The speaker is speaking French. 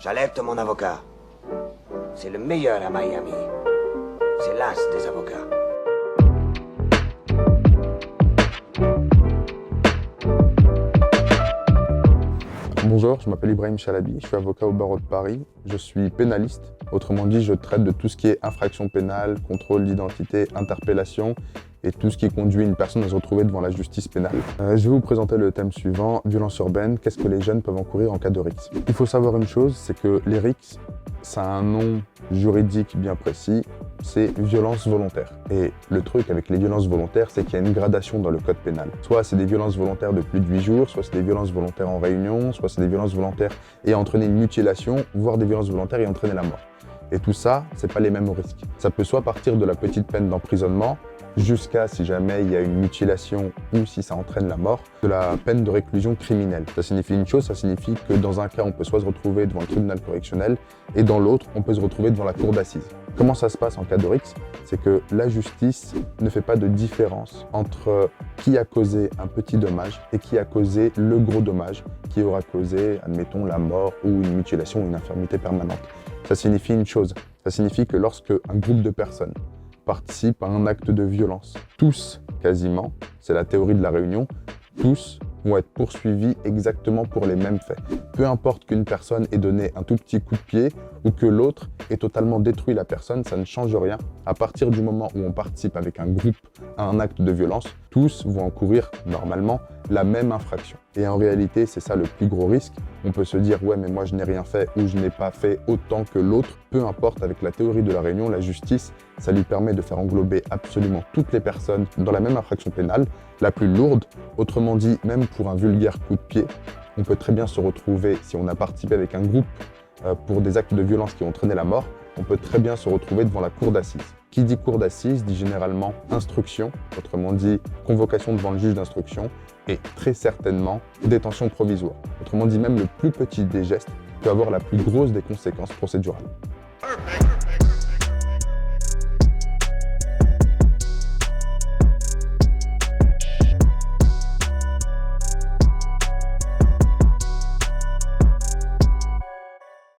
J'alerte mon avocat. C'est le meilleur à Miami. C'est l'as des avocats. Bonjour, je m'appelle Ibrahim Chalabi, je suis avocat au barreau de Paris. Je suis pénaliste, autrement dit, je traite de tout ce qui est infraction pénale, contrôle d'identité, interpellation et tout ce qui conduit une personne à se retrouver devant la justice pénale. Je vais vous présenter le thème suivant, violence urbaine, qu'est-ce que les jeunes peuvent encourir en cas de RICS. Il faut savoir une chose, c'est que les RICS, ça a un nom juridique bien précis, c'est violence volontaire. Et le truc avec les violences volontaires, c'est qu'il y a une gradation dans le code pénal. Soit c'est des violences volontaires de plus de 8 jours, soit c'est des violences volontaires en réunion, soit c'est des violences volontaires ayant entraîné une mutilation, voire des violences volontaires ayant entraîné la mort. Et tout ça, c'est pas les mêmes risques. Ça peut soit partir de la petite peine d'emprisonnement, jusqu'à, si jamais il y a une mutilation ou si ça entraîne la mort, de la peine de réclusion criminelle. Ça signifie une chose, ça signifie que dans un cas, on peut soit se retrouver devant le tribunal correctionnel et dans l'autre, on peut se retrouver devant la cour d'assises. Comment ça se passe en cas de RICS? C'est que la justice ne fait pas de différence entre qui a causé un petit dommage et qui a causé le gros dommage qui aura causé, admettons, la mort ou une mutilation ou une infirmité permanente. Ça signifie une chose, ça signifie que lorsque un groupe de personnes participent à un acte de violence, tous, quasiment, c'est la théorie de la réunion, tous vont être poursuivis exactement pour les mêmes faits. Peu importe qu'une personne ait donné un tout petit coup de pied ou que l'autre ait totalement détruit la personne, ça ne change rien. À partir du moment où on participe avec un groupe à un acte de violence, tous vont encourir normalement la même infraction. Et en réalité, c'est ça le plus gros risque. On peut se dire « ouais, mais moi je n'ai rien fait » ou « je n'ai pas fait autant que l'autre ». Peu importe, avec la théorie de la réunion, la justice, ça lui permet de faire englober absolument toutes les personnes dans la même infraction pénale, la plus lourde. Autrement dit, même pour un vulgaire coup de pied, on peut très bien se retrouver, si on a participé avec un groupe pour des actes de violence qui ont entraîné la mort, on peut très bien se retrouver devant la cour d'assises. Qui dit cour d'assises dit généralement instruction, autrement dit convocation devant le juge d'instruction, et très certainement détention provisoire. Autrement dit, même le plus petit des gestes peut avoir la plus grosse des conséquences procédurales.